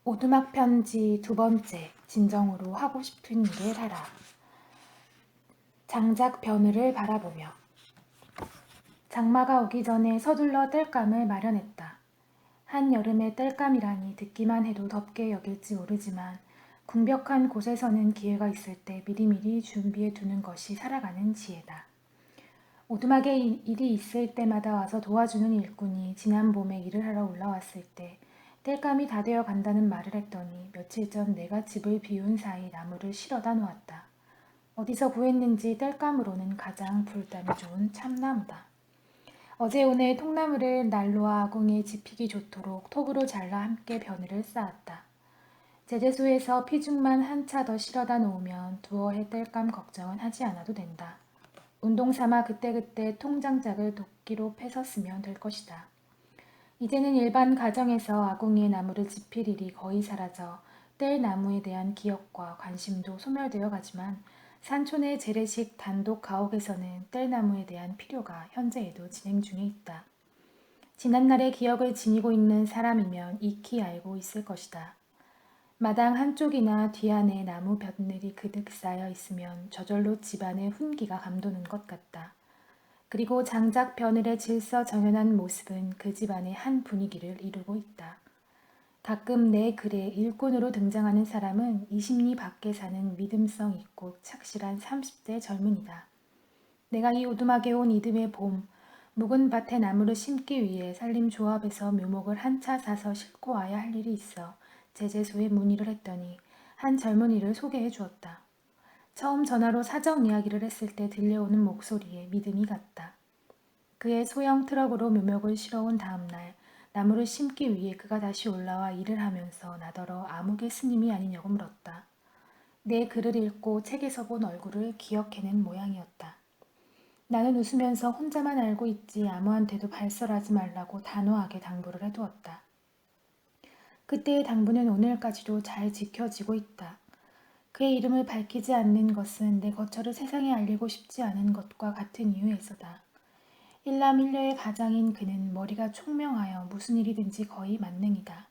오두막 편지 두 번째, 진정으로 하고 싶은 일을 하라. 장작 벼늘을 바라보며 장마가 오기 전에 서둘러 땔감을 마련했다. 한여름의 땔감이라니 듣기만 해도 덥게 여길지 모르지만 궁벽한 곳에서는 기회가 있을 때 미리미리 준비해 두는 것이 살아가는 지혜다. 오두막에 일이 있을 때마다 와서 도와주는 일꾼이 지난 봄에 일을 하러 올라왔을 때 땔감이 다 되어 간다는 말을 했더니 며칠 전 내가 집을 비운 사이 나무를 실어다 놓았다. 어디서 구했는지 땔감으로는 가장 불담이 좋은 참나무다. 어제 오늘 통나무를 난로와 아궁이에 지피기 좋도록 톱으로 잘라 함께 버늘을 쌓았다. 제재소에서 피죽만 한 차 더 실어다 놓으면 두어 해 땔감 걱정은 하지 않아도 된다. 운동 삼아 그때그때 통장작을 도끼로 패서 쓰면 될 것이다. 이제는 일반 가정에서 아궁이에 나무를 지필 일이 거의 사라져 뗄 나무에 대한 기억과 관심도 소멸되어 가지만 산촌의 재래식 단독 가옥에서는 뗄 나무에 대한 필요가 현재에도 진행 중에 있다. 지난날의 기억을 지니고 있는 사람이면 익히 알고 있을 것이다. 마당 한쪽이나 뒤안에 나무 벼늘이 그득 쌓여 있으면 저절로 집안의 훈기가 감도는 것 같다. 그리고 장작 벼늘의 질서정연한 모습은 그 집안의 한 분위기를 이루고 있다. 가끔 내 글에 일꾼으로 등장하는 사람은 20리 밖에 사는 믿음성 있고 착실한 30대 젊은이다. 내가 이 오두막에 온 이듬해 봄, 묵은 밭에 나무를 심기 위해 산림조합에서 묘목을 한 차 사서 싣고 와야 할 일이 있어 제재소에 문의를 했더니 한 젊은이를 소개해 주었다. 처음 전화로 사정 이야기를 했을 때 들려오는 목소리에 믿음이 갔다. 그의 소형 트럭으로 묘목을 실어온 다음 날 나무를 심기 위해 그가 다시 올라와 일을 하면서 나더러 아무개 스님이 아니냐고 물었다. 내 글을 읽고 책에서 본 얼굴을 기억해낸 모양이었다. 나는 웃으면서 혼자만 알고 있지 아무한테도 발설하지 말라고 단호하게 당부를 해두었다. 그때의 당부는 오늘까지도 잘 지켜지고 있다. 그의 이름을 밝히지 않는 것은 내 거처를 세상에 알리고 싶지 않은 것과 같은 이유에서다. 일남일녀의 가장인 그는 머리가 총명하여 무슨 일이든지 거의 만능이다.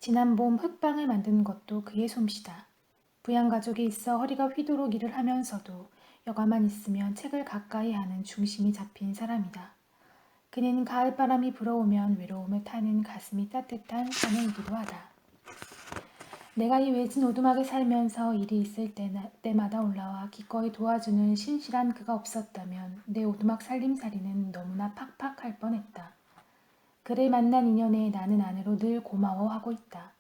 지난 봄 흙방을 만든 것도 그의 솜씨다. 부양가족이 있어 허리가 휘도록 일을 하면서도 여가만 있으면 책을 가까이 하는 중심이 잡힌 사람이다. 그는 가을바람이 불어오면 외로움을 타는 가슴이 따뜻한 사내이기도 하다. 내가 이 외진 오두막에 살면서 일이 있을 때마다 올라와 기꺼이 도와주는 신실한 그가 없었다면 내 오두막 살림살이는 너무나 팍팍할 뻔했다. 그를 만난 인연에 나는 안으로 늘 고마워하고 있다.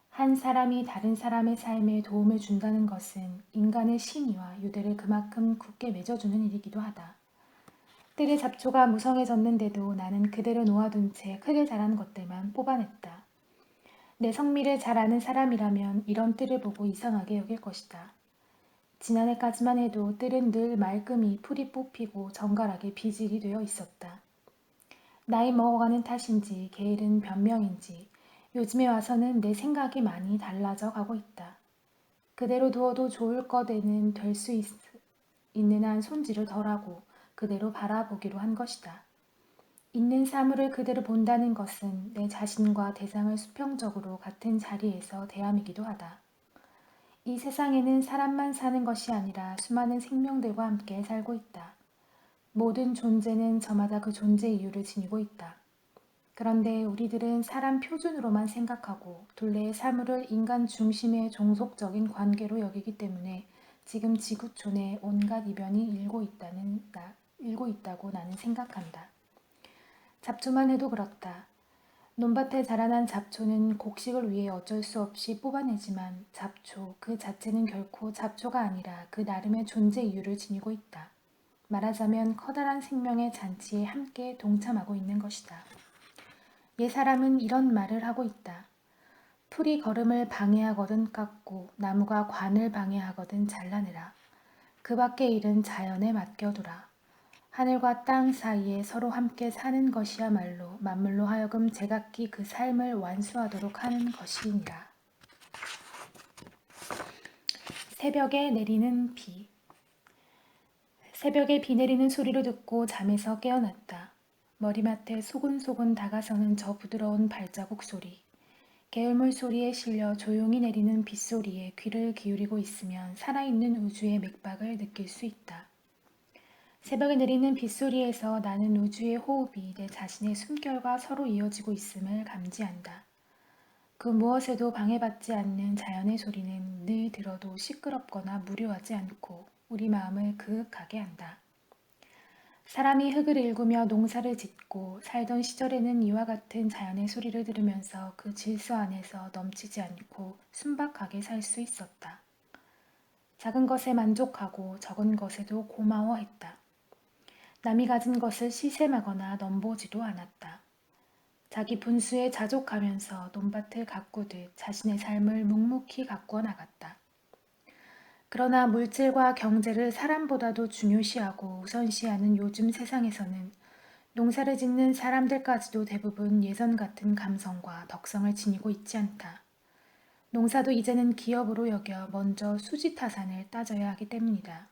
한 사람이 다른 사람의 삶에 도움을 준다는 것은 인간의 신의와 유대를 그만큼 굳게 맺어주는 일이기도 하다. 뜰의 잡초가 무성해졌는데도 나는 그대로 놓아둔 채 크게 자란 것들만 뽑아냈다. 내 성미를 잘 아는 사람이라면 이런 뜰을 보고 이상하게 여길 것이다. 지난해까지만 해도 뜰은 늘 말끔히 풀이 뽑히고 정갈하게 비질이 되어 있었다. 나이 먹어가는 탓인지 게으른 변명인지 요즘에 와서는 내 생각이 많이 달라져 가고 있다. 그대로 두어도 좋을 것에는 될 수 있는 한 손질을 덜하고 그대로 바라보기로 한 것이다. 있는 사물을 그대로 본다는 것은 내 자신과 대상을 수평적으로 같은 자리에서 대함이기도 하다. 이 세상에는 사람만 사는 것이 아니라 수많은 생명들과 함께 살고 있다. 모든 존재는 저마다 그 존재 이유를 지니고 있다. 그런데 우리들은 사람 표준으로만 생각하고 둘레의 사물을 인간 중심의 종속적인 관계로 여기기 때문에 지금 지구촌에 온갖 이변이 일고 있다고 나는 생각한다. 잡초만 해도 그렇다. 논밭에 자라난 잡초는 곡식을 위해 어쩔 수 없이 뽑아내지만 잡초 그 자체는 결코 잡초가 아니라 그 나름의 존재 이유를 지니고 있다. 말하자면 커다란 생명의 잔치에 함께 동참하고 있는 것이다. 옛 사람은 이런 말을 하고 있다. 풀이 걸음을 방해하거든 깎고 나무가 관을 방해하거든 잘라내라. 그 밖의 일은 자연에 맡겨두라. 하늘과 땅 사이에 서로 함께 사는 것이야말로 만물로 하여금 제각기 그 삶을 완수하도록 하는 것이니라. 새벽에 내리는 비. 새벽에 비 내리는 소리를 듣고 잠에서 깨어났다. 머리맡에 소곤소곤 다가서는 저 부드러운 발자국 소리. 개울물 소리에 실려 조용히 내리는 빗소리에 귀를 기울이고 있으면 살아있는 우주의 맥박을 느낄 수 있다. 새벽에 내리는 빗소리에서 나는 우주의 호흡이 내 자신의 숨결과 서로 이어지고 있음을 감지한다. 그 무엇에도 방해받지 않는 자연의 소리는 늘 들어도 시끄럽거나 무료하지 않고 우리 마음을 그윽하게 한다. 사람이 흙을 일구며 농사를 짓고 살던 시절에는 이와 같은 자연의 소리를 들으면서 그 질서 안에서 넘치지 않고 순박하게 살 수 있었다. 작은 것에 만족하고 적은 것에도 고마워했다. 남이 가진 것을 시샘하거나 넘보지도 않았다. 자기 분수에 자족하면서 논밭을 가꾸듯 자신의 삶을 묵묵히 가꾸어 나갔다. 그러나 물질과 경제를 사람보다도 중요시하고 우선시하는 요즘 세상에서는 농사를 짓는 사람들까지도 대부분 예전 같은 감성과 덕성을 지니고 있지 않다. 농사도 이제는 기업으로 여겨 먼저 수지타산을 따져야 하기 때문이다.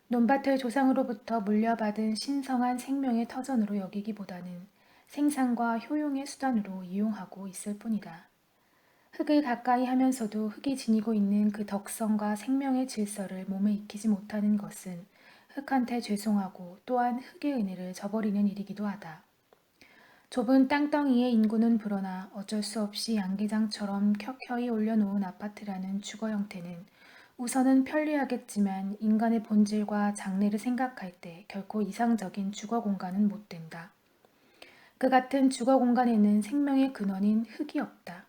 논밭을 조상으로부터 물려받은 신성한 생명의 터전으로 여기기보다는 생산과 효용의 수단으로 이용하고 있을 뿐이다. 흙을 가까이 하면서도 흙이 지니고 있는 그 덕성과 생명의 질서를 몸에 익히지 못하는 것은 흙한테 죄송하고 또한 흙의 은혜를 저버리는 일이기도 하다. 좁은 땅덩이의 인구는 불어나 어쩔 수 없이 양계장처럼 켜켜이 올려놓은 아파트라는 주거 형태는 우선은 편리하겠지만 인간의 본질과 장래를 생각할 때 결코 이상적인 주거 공간은 못 된다. 그 같은 주거 공간에는 생명의 근원인 흙이 없다.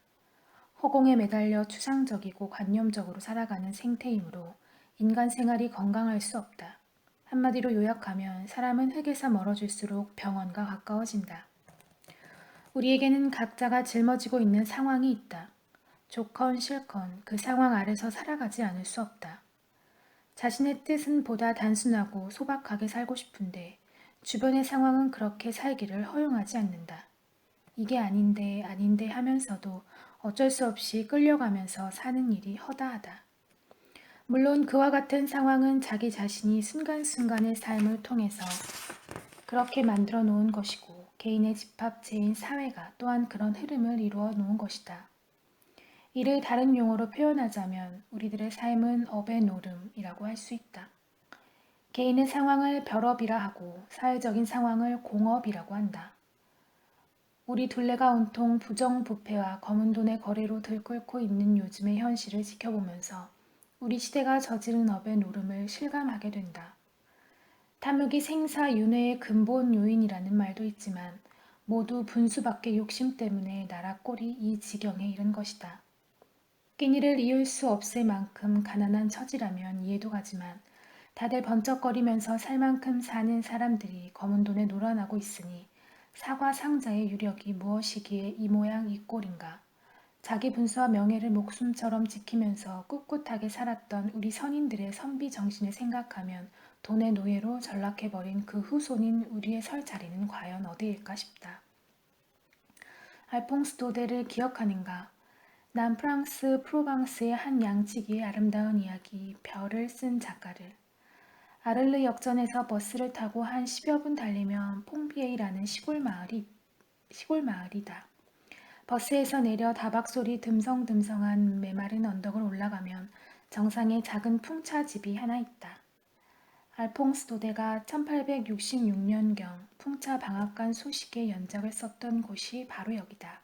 허공에 매달려 추상적이고 관념적으로 살아가는 생태이므로 인간 생활이 건강할 수 없다. 한마디로 요약하면 사람은 흙에서 멀어질수록 병원과 가까워진다. 우리에게는 각자가 짊어지고 있는 상황이 있다. 좋건 싫건 그 상황 아래서 살아가지 않을 수 없다. 자신의 뜻은 보다 단순하고 소박하게 살고 싶은데 주변의 상황은 그렇게 살기를 허용하지 않는다. 이게 아닌데 아닌데 하면서도 어쩔 수 없이 끌려가면서 사는 일이 허다하다. 물론 그와 같은 상황은 자기 자신이 순간순간의 삶을 통해서 그렇게 만들어 놓은 것이고 개인의 집합체인 사회가 또한 그런 흐름을 이루어 놓은 것이다. 이를 다른 용어로 표현하자면 우리들의 삶은 업의 노름이라고 할 수 있다. 개인의 상황을 별업이라 하고 사회적인 상황을 공업이라고 한다. 우리 둘레가 온통 부정부패와 검은 돈의 거래로 들끓고 있는 요즘의 현실을 지켜보면서 우리 시대가 저지른 업의 노름을 실감하게 된다. 탐욕이 생사윤회의 근본 요인이라는 말도 있지만 모두 분수밖의 욕심 때문에 나라 꼴이 이 지경에 이른 것이다. 끼니를 이을 수 없을 만큼 가난한 처지라면 이해도 가지만 다들 번쩍거리면서 살 만큼 사는 사람들이 검은 돈에 놀아나고 있으니 사과 상자의 유력이 무엇이기에 이 모양 이 꼴인가. 자기 분수와 명예를 목숨처럼 지키면서 꿋꿋하게 살았던 우리 선인들의 선비 정신을 생각하면 돈의 노예로 전락해버린 그 후손인 우리의 설 자리는 과연 어디일까 싶다. 알퐁스 도데를 기억하는가? 남프랑스 프로방스의 한 양치기의 아름다운 이야기 별을 쓴 작가를. 아를르 역전에서 버스를 타고 한 10여 분 달리면 퐁비에이라는 시골 마을이다. 버스에서 내려 다박소리 듬성듬성한 메마른 언덕을 올라가면 정상에 작은 풍차집이 하나 있다. 알퐁스 도데가 1866년경 풍차 방앗간 소식의 연작을 썼던 곳이 바로 여기다.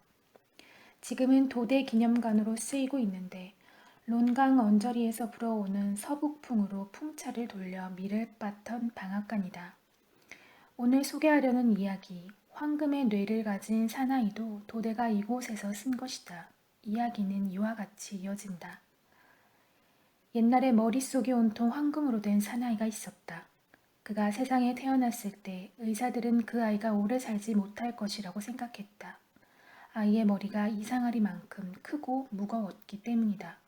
지금은 도대 기념관으로 쓰이고 있는데 론강 언저리에서 불어오는 서북풍으로 풍차를 돌려 미를 빠턴 방앗간이다. 오늘 소개하려는 이야기, 황금의 뇌를 가진 사나이도 도대가 이곳에서 쓴 것이다. 이야기는 이와 같이 이어진다. 옛날에 머릿속이 온통 황금으로 된 사나이가 있었다. 그가 세상에 태어났을 때 의사들은 그 아이가 오래 살지 못할 것이라고 생각했다. 아이의 머리가 이상하리만큼 크고 무거웠기 때문이다.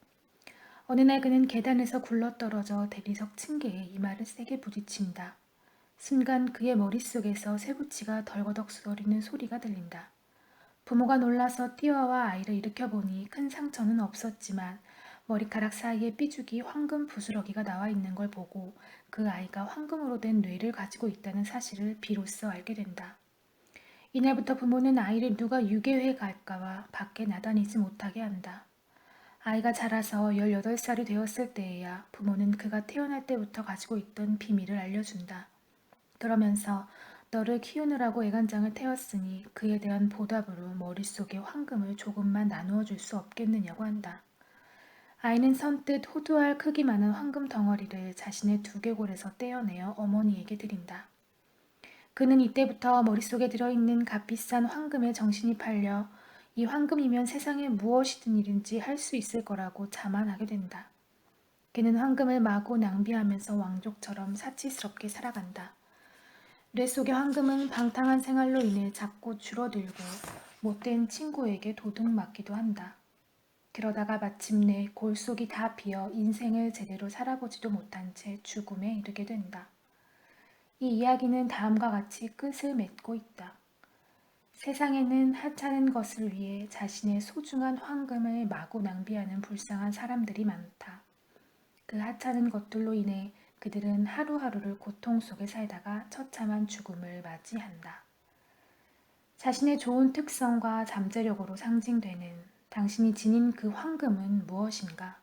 어느 날 그는 계단에서 굴러떨어져 대리석 층계에 이마를 세게 부딪힌다. 순간 그의 머릿속에서 쇠붙이가 덜거덕 쏟아리는 소리가 들린다. 부모가 놀라서 뛰어와 아이를 일으켜보니 큰 상처는 없었지만 머리카락 사이에 삐죽이 황금 부스러기가 나와 있는 걸 보고 그 아이가 황금으로 된 뇌를 가지고 있다는 사실을 비로소 알게 된다. 이날부터 부모는 아이를 누가 유괴해 갈까봐 밖에 나다니지 못하게 한다. 아이가 자라서 18살이 되었을 때에야 부모는 그가 태어날 때부터 가지고 있던 비밀을 알려준다. 그러면서 너를 키우느라고 애간장을 태웠으니 그에 대한 보답으로 머릿속에 황금을 조금만 나누어 줄 수 없겠느냐고 한다. 아이는 선뜻 호두알 크기만한 황금 덩어리를 자신의 두개골에서 떼어내어 어머니에게 드린다. 그는 이때부터 머릿속에 들어있는 값비싼 황금에 정신이 팔려 이 황금이면 세상에 무엇이든 일인지 할 수 있을 거라고 자만하게 된다. 그는 황금을 마구 낭비하면서 왕족처럼 사치스럽게 살아간다. 뇌 속의 황금은 방탕한 생활로 인해 자꾸 줄어들고 못된 친구에게 도둑맞기도 한다. 그러다가 마침내 골속이 다 비어 인생을 제대로 살아보지도 못한 채 죽음에 이르게 된다. 이 이야기는 다음과 같이 끝을 맺고 있다. 세상에는 하찮은 것을 위해 자신의 소중한 황금을 마구 낭비하는 불쌍한 사람들이 많다. 그 하찮은 것들로 인해 그들은 하루하루를 고통 속에 살다가 처참한 죽음을 맞이한다. 자신의 좋은 특성과 잠재력으로 상징되는 당신이 지닌 그 황금은 무엇인가?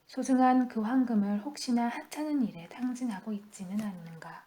소중한 그 황금을 혹시나 하찮은 일에 탕진하고 있지는 않는가?